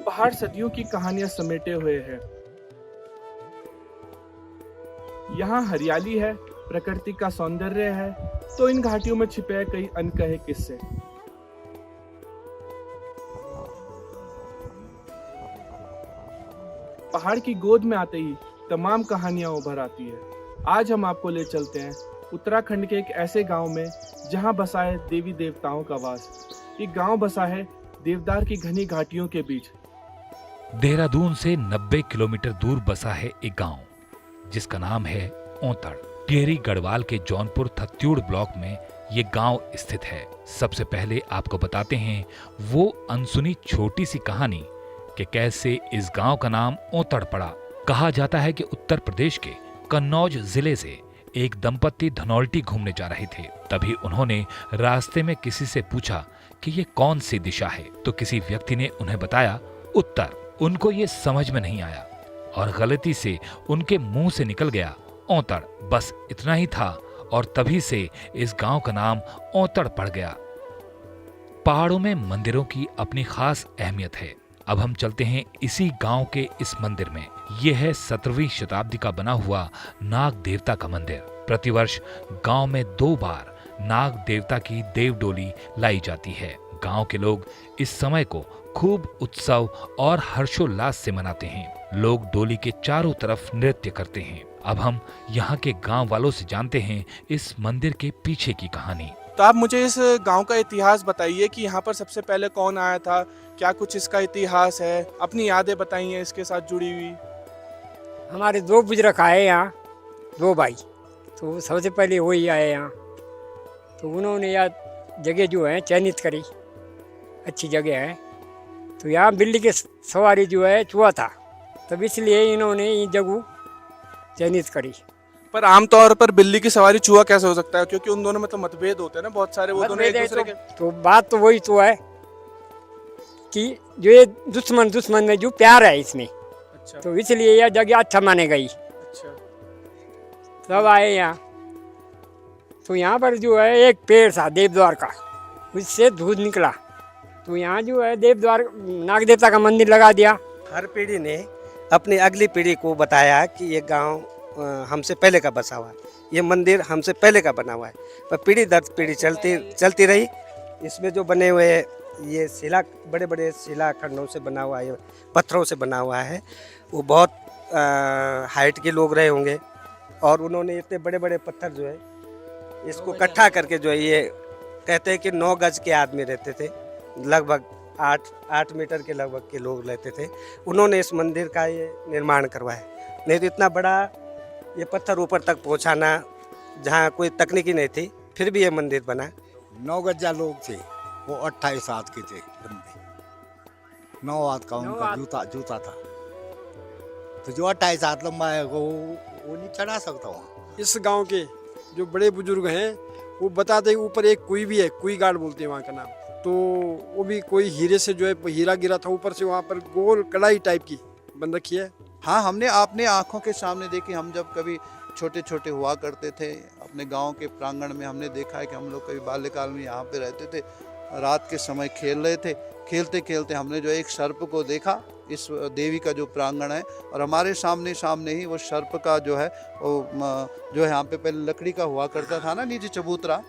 पहाड़ सदियों की कहानियां समेटे हुए है। यहाँ हरियाली है, प्रकृति का सौंदर्य है, तो इन घाटियों में छिपे हैं कई अनकहे किस्से। पहाड़ की गोद में आते ही तमाम कहानियां उभर आती है। आज हम आपको ले चलते हैं उत्तराखंड के एक ऐसे गांव में जहां बसा है देवी देवताओं का वास। ये गांव बसा है देवदार की घनी घाटियों के बीच। देहरादून से 90 किलोमीटर दूर बसा है एक गांव जिसका नाम है औंतड़। टिहरी गढ़वाल के जौनपुर थत्यूड़ ब्लॉक में ये गांव स्थित है। सबसे पहले आपको बताते हैं वो अनसुनी छोटी सी कहानी कि कैसे इस गांव का नाम औंतड़ पड़ा। कहा जाता है कि उत्तर प्रदेश के कन्नौज जिले से एक दंपति धनौल्टी घूमने जा रहे थे। तभी उन्होंने रास्ते में किसी से पूछा कि ये कौन सी दिशा है, तो किसी व्यक्ति ने उन्हें बताया उत्तर। उनको ये समझ में नहीं आया और गलती से उनके मुंह से निकल गया औंतड़। बस इतना ही था और तभी से इस गांव का नाम औंतड़ पड़ गया। पहाड़ों में मंदिरों की अपनी खास अहमियत है। अब हम चलते हैं इसी गांव के इस मंदिर में। यह है 17वीं शताब्दी का बना हुआ नाग देवता का मंदिर। प्रतिवर्ष गांव में 2 बार नाग देवता की देवडोली लाई जाती है। गांव के लोग इस समय को खूब उत्सव और हर्षोल्लास से मनाते हैं। लोग डोली के चारों तरफ नृत्य करते हैं। अब हम यहाँ के गांव वालों से जानते हैं इस मंदिर के पीछे की कहानी। तो आप मुझे इस गांव का इतिहास बताइए कि यहाँ पर सबसे पहले कौन आया था, क्या कुछ इसका इतिहास है, अपनी यादें बताइए इसके साथ जुड़ी हुई। हमारे 2 बुजुर्ग आए यहाँ, 2 भाई। तो सबसे पहले वही आए यहाँ। तो उन्होंने यह जगह जो है चयनित करी, अच्छी जगह है। तो यहाँ बिल्ली की सवारी जो है चूहा था, तब इसलिए इन्होंने ये जगह चयनित करी। पर आमतौर पर बिल्ली की सवारी चूहा कैसे हो सकता है, क्योंकि उन दोनों में तो मतभेद होते हैं ना बहुत सारे। वो दोनों एक दूसरे के तो बात तो वही तो है कि जो ये दुश्मन में जो प्यार है इसमें। अच्छा। तो इसलिए यह जगह अच्छा माने गई। अच्छा। तब आए यहाँ। तो यहाँ पर जो है एक पेड़ था देवद्वार का, उससे दूध निकला। तो यहाँ जो है देवद्वार नाग देवता का मंदिर लगा दिया। हर पीढ़ी ने अपनी अगली पीढ़ी को बताया कि ये गांव हमसे पहले का बसा हुआ है, ये मंदिर हमसे पहले का बना हुआ है। पर पीढ़ी दर पीढ़ी चलती रही। इसमें जो बने हुए ये शिला, बड़े बड़े शिला खंडों से बना हुआ है, पत्थरों से बना हुआ है। वो बहुत हाइट के लोग रहे होंगे और उन्होंने इतने बड़े बड़े पत्थर जो है इसको इकट्ठा करके जो है, ये कहते हैं कि 9 गज के आदमी रहते थे, लगभग 8 मीटर के लगभग के लोग रहते थे। उन्होंने इस मंदिर का ये निर्माण करवाया। नहीं तो इतना बड़ा ये पत्थर ऊपर तक पहुंचाना, जहाँ कोई तकनीकी नहीं थी, फिर भी ये मंदिर बना। 9 गज्जा लोग थे, वो 28 हाथ के थे बंदे। 9 हाथ का उनका जूता था। तो जो 28 हाथ लंबा है वो नहीं चढ़ा सकता वहाँ। इस गांव के जो बड़े बुजुर्ग हैं वो बताते हैं ऊपर एक कुई भी है, कुई गाड़ बोलते हैं वहाँ का नाम। तो वो भी कोई हीरे से जो है हीरा गिरा था ऊपर से, वहाँ पर गोल कढ़ाई टाइप की बन रखी है। हाँ, हमने अपने आँखों के सामने देखी। हम जब कभी छोटे छोटे हुआ करते थे अपने गांव के प्रांगण में, हमने देखा है कि हम लोग कभी बाल्यकाल में यहाँ पे रहते थे, रात के समय खेल रहे थे। खेलते खेलते हमने जो एक सर्प को देखा इस देवी का जो प्रांगण है, और हमारे सामने ही वो सर्प का जो है वो जो है यहाँ पे पहले लकड़ी का हुआ करता था ना, नीचे चबूतरा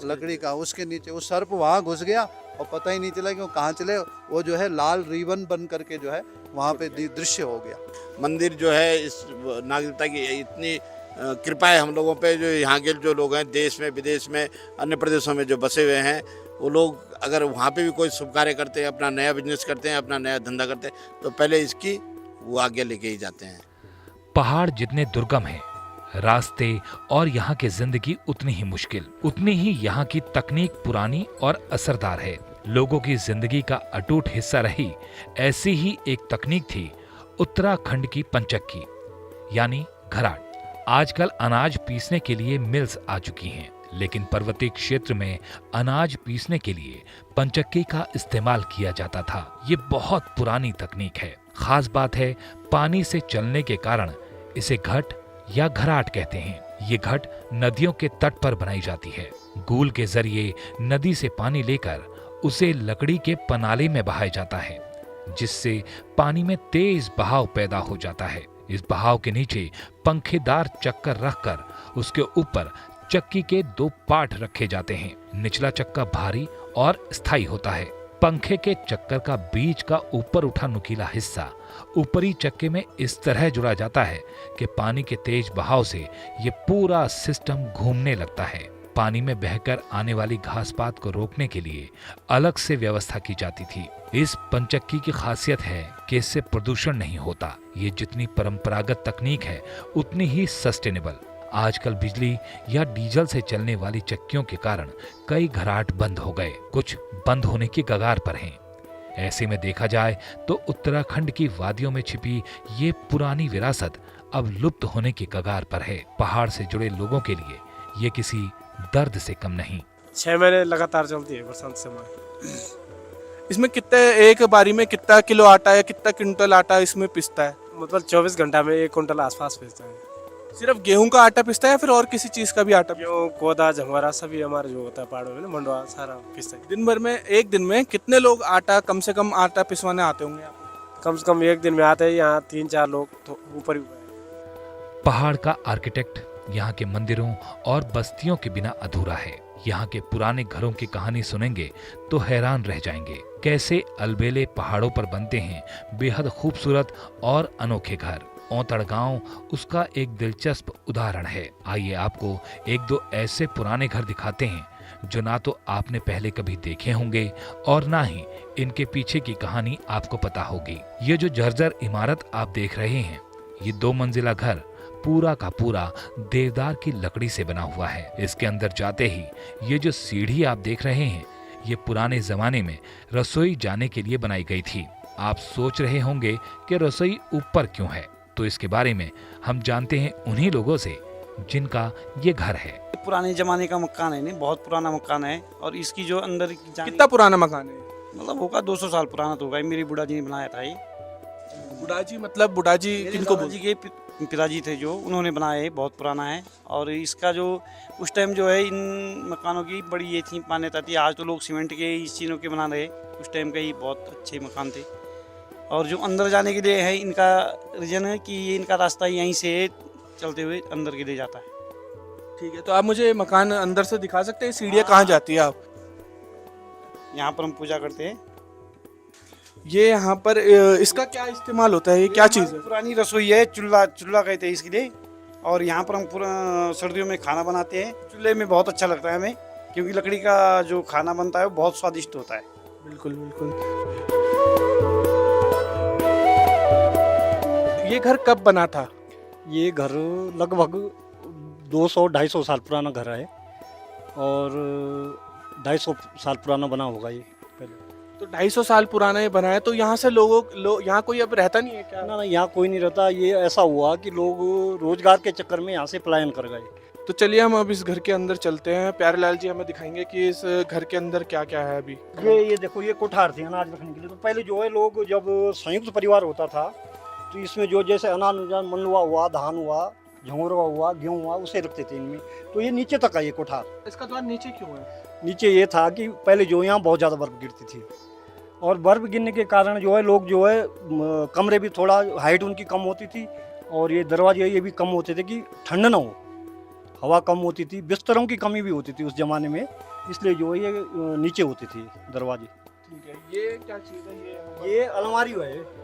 लकड़ी का, उसके नीचे वो सर्प वहाँ घुस गया और पता ही नहीं चला कि वो कहाँ चले। वो जो है लाल रिबन बन करके जो है वहाँ पे दृश्य हो गया। मंदिर जो है इस नागरिकता की इतनी कृपा है हम लोगों पे, जो यहाँ के जो लोग हैं देश में विदेश में अन्य प्रदेशों में जो बसे हुए हैं, वो लोग अगर वहाँ पे भी कोई शुभ कार्य करते हैं, अपना नया बिजनेस करते हैं, अपना नया धंधा करते हैं, तो पहले इसकी वो आज्ञा लेके ही जाते हैं। पहाड़ जितने दुर्गम हैं, रास्ते और यहाँ की जिंदगी उतनी ही मुश्किल, उतनी ही यहाँ की तकनीक पुरानी और असरदार है। लोगों की जिंदगी का अटूट हिस्सा रही ऐसी ही एक तकनीक थी उत्तराखंड की पंचक्की यानी घराट। आजकल अनाज पीसने के लिए मिल्स आ चुकी हैं, लेकिन पर्वतीय क्षेत्र में अनाज पीसने के लिए पंचक्की का इस्तेमाल किया जाता था। ये बहुत पुरानी तकनीक है। खास बात है पानी से चलने के कारण इसे घट या घराट कहते हैं। ये घट नदियों के तट पर बनाई जाती है। गूल के जरिए नदी से पानी लेकर उसे लकड़ी के पनाले में बहाया जाता है। जिससे पानी में तेज बहाव पैदा हो जाता है। इस बहाव के नीचे पंखेदार चक्कर रखकर उसके ऊपर चक्की के 2 पार्ट रखे जाते हैं। निचला चक्का भारी और स्थायी होता है। पंखे के चक्कर का बीच का ऊपर उठा नुकीला हिस्सा ऊपरी चक्के में इस तरह जुड़ा जाता है कि पानी के तेज बहाव से ये पूरा सिस्टम घूमने लगता है। पानी में बहकर आने वाली घास पात को रोकने के लिए अलग से व्यवस्था की जाती थी। इस पंचक्की की खासियत है कि इससे प्रदूषण नहीं होता। ये जितनी परंपरागत तकनीक है उतनी ही सस्टेनेबल। आजकल बिजली या डीजल से चलने वाली चक्कियों के कारण कई घराट बंद हो गए, कुछ बंद होने की कगार पर हैं। ऐसे में देखा जाए तो उत्तराखंड की वादियों में छिपी ये पुरानी विरासत अब लुप्त होने की कगार पर है। पहाड़ से जुड़े लोगों के लिए ये किसी दर्द से कम नहीं। 6 महीने लगातार चलती है बरसात समय। इसमें कितने, एक बारी में कितना किलो आटा या कितना क्विंटल आटा इसमें पिसता है? मतलब 24 घंटा में 1 कुंटल आसपास पिसता है। सिर्फ गेहूं का आटा पिसता है या फिर और किसी चीज का भी आटा? गेहूँ, कोदा, झंगवारा सभी हमारे जो होता है पहाड़ों में ना, मंडवा सारा पिसता है। दिन भर में, एक दिन में कितने लोग आटा, कम से कम आटा पिसवाने आते होंगे यहाँ पे? कम से कम एक दिन में आते हैं यहाँ 3-4 लोग तो ऊपर ही। पहाड़ का आर्किटेक्ट यहाँ के मंदिरों और बस्तियों के बिना अधूरा है। यहाँ के पुराने घरों की कहानी सुनेंगे तो हैरान रह जाएंगे। कैसे अलबेले पहाड़ों पर बनते हैं बेहद खूबसूरत और अनोखे घर। औंतड़ गांव उसका एक दिलचस्प उदाहरण है। आइए आपको 1-2 ऐसे पुराने घर दिखाते हैं जो ना तो आपने पहले कभी देखे होंगे और ना ही इनके पीछे की कहानी आपको पता होगी। ये जो जर्जर इमारत आप देख रहे हैं, ये 2 मंजिला घर पूरा का पूरा देवदार की लकड़ी से बना हुआ है। इसके अंदर जाते ही ये जो सीढ़ी आप देख रहे हैं, ये पुराने जमाने में रसोई जाने के लिए बनाई गई थी। आप सोच रहे होंगे कि रसोई ऊपर क्यों है, तो इसके बारे में हम जानते हैं उन्हीं लोगों से जिनका ये घर है। पुराने जमाने का मकान है, नहीं बहुत पुराना मकान है। और इसकी जो अंदर की कितना पुराना मकान है? मतलब होगा 200 साल पुराना तो होगा। मेरी बुढ़ा जी ने बनाया था ये। बुढ़ा जी मतलब बुढ़ा जी किनको जी के पिताजी थे जो, उन्होंने बनाया है, बहुत पुराना है। और इसका जो उस टाइम जो है इन मकानों की बड़ी ये थी मान्यता थी। आज तो लोग सीमेंट के इस चीनों के बना रहे, उस टाइम के ही बहुत अच्छे मकान थे। और जो अंदर जाने के लिए है, इनका रीजन है कि ये इनका रास्ता यहीं से चलते हुए अंदर के लिए जाता है। ठीक है, तो आप मुझे मकान अंदर से दिखा सकते हैं? सीढ़ियाँ कहाँ जाती है? आप यहाँ पर हम पूजा करते हैं। ये यहाँ पर इसका क्या इस्तेमाल होता है? ये क्या चीज़ है? पुरानी रसोई है, चूल्हा कहते हैं इसके लिए। और यहाँ पर हम पूरा सर्दियों में खाना बनाते हैं। चूल्हे में बहुत अच्छा लगता है हमें, क्योंकि लकड़ी का जो खाना बनता है वो बहुत स्वादिष्ट होता है। बिल्कुल बिल्कुल। ये घर कब बना था? ये घर लगभग 200-250 साल पुराना घर है और 250 साल पुराना बना होगा ये पहले। तो 250 साल पुराना ये बना है, तो यहाँ से यहाँ कोई अब रहता नहीं है क्या? ना यहाँ कोई नहीं रहता। ये ऐसा हुआ कि लोग रोजगार के चक्कर में यहाँ से पलायन कर गए। तो चलिए हम अब इस घर के अंदर चलते हैं। प्यारेलाल जी हमें दिखाएंगे कि इस घर के अंदर क्या क्या है अभी। ये देखो, ये कोठार थी अनाज रखने के लिए। तो पहले जो है लोग जब संयुक्त परिवार होता था तो इसमें जो जैसे अनाज मंडवा हुआ, धान हुआ, झंगोरवा हुआ, गेहूँ हुआ, उसे रखते थे इनमें। तो ये नीचे तक है ये कोठार। इसका द्वार नीचे क्यों है? नीचे ये था कि पहले जो यहाँ बहुत ज़्यादा बर्फ गिरती थी और बर्फ गिरने के कारण जो है लोग जो है कमरे भी थोड़ा हाइट उनकी कम होती थी और ये दरवाजे ये भी कम होते थे कि ठंड ना हो, हवा कम होती थी। बिस्तरों की कमी भी होती थी उस ज़माने में, इसलिए जो है ये नीचे होती थी दरवाजे। ठीक है, ये क्या चीज़ है? ये अलमारी है।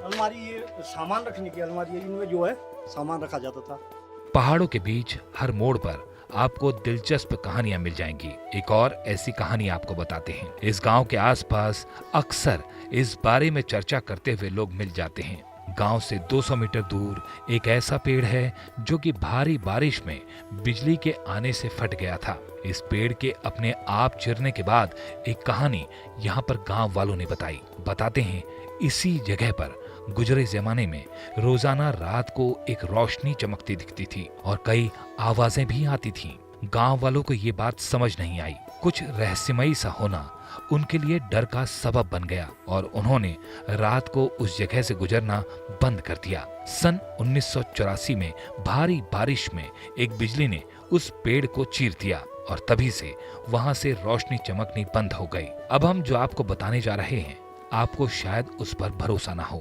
अलमारी ये सामान रखने की अलमारी है, इनमें जो है सामान रखा जाता था। पहाड़ों के बीच हर मोड़ पर आपको दिलचस्प कहानियां मिल जाएंगी। एक और ऐसी कहानी आपको बताते हैं। इस गांव के आसपास अक्सर इस बारे में चर्चा करते हुए लोग मिल जाते हैं। गांव से 200 मीटर दूर एक ऐसा पेड़ है जो कि भारी बारिश में बिजली के आने से फट गया था। इस पेड़ के अपने आप चिरने के बाद एक कहानी यहाँ पर गांव वालों ने बताई। बताते हैं इसी जगह पर गुजरे जमाने में रोजाना रात को एक रोशनी चमकती दिखती थी और कई आवाजें भी आती थीं। गांव वालों को ये बात समझ नहीं आई। कुछ रहस्यमयी सा होना उनके लिए डर का सबब बन गया और उन्होंने रात को उस जगह से गुजरना बंद कर दिया। सन 1984 में भारी बारिश में एक बिजली ने उस पेड़ को चीर दिया और तभी से वहां से रोशनी चमकनी बंद हो गई। अब हम जो आपको बताने जा रहे हैं आपको शायद उस पर भरोसा ना हो,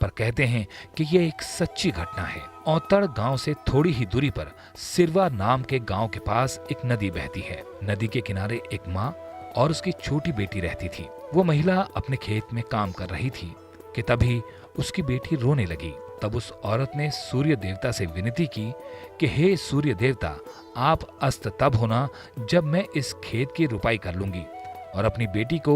पर कहते हैं कि यह एक सच्ची घटना है। औतड़ गांव से थोड़ी ही दूरी पर सिरवा नाम के गांव के पास एक नदी बहती है। नदी के किनारे एक माँ और उसकी छोटी बेटी रहती थी। वो महिला अपने खेत में काम कर रही थी कि तभी उसकी बेटी रोने लगी। तब उस औरत ने सूर्य देवता से विनती की कि हे सूर्य देवता, आप अस्त तब होना जब मैं इस खेत की रुपाई कर लूंगी और अपनी बेटी को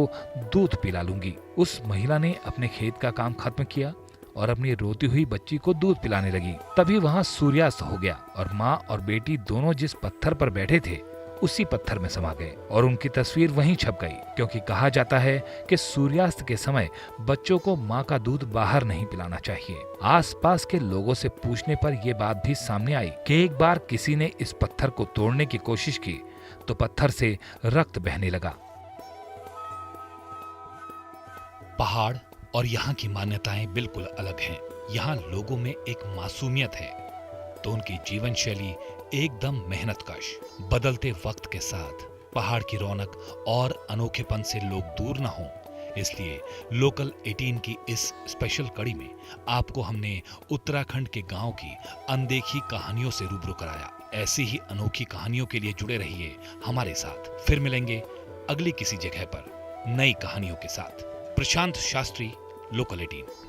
दूध पिला लूंगी। उस महिला ने अपने खेत का काम खत्म किया और अपनी रोती हुई बच्ची को दूध पिलाने लगी। तभी वहां सूर्यास्त हो गया और माँ और बेटी दोनों जिस पत्थर पर बैठे थे उसी पत्थर में समा गए और उनकी तस्वीर वहीं छप गई, क्योंकि कहा जाता है कि सूर्यास्त के समय बच्चों को माँ का दूध बाहर नहीं पिलाना चाहिए। आसपास के लोगों से पूछने पर यह बात भी सामने आई कि एक बार किसी ने इस पत्थर को तोड़ने की कोशिश की तो पत्थर से रक्त बहने लगा। पहाड़ और यहाँ की मान्यताएं बिल्कुल अलग हैं। यहाँ लोगों में एक मासूमियत है तो उनकी जीवन शैली एकदम मेहनतकश। बदलते वक्त के साथ पहाड़ की रौनक और अनोखेपन से लोग दूर न हों, इसलिए लोकल 18 की इस स्पेशल कड़ी में आपको हमने उत्तराखंड के गांव की अनदेखी कहानियों से रूबरू कराया। ऐसी ही अनोखी कहानियों के लिए जुड़े रहिए हमारे साथ। फिर मिलेंगे अगली किसी जगह पर नई कहानियों के साथ। प्रशांत शास्त्री, लोकल 18।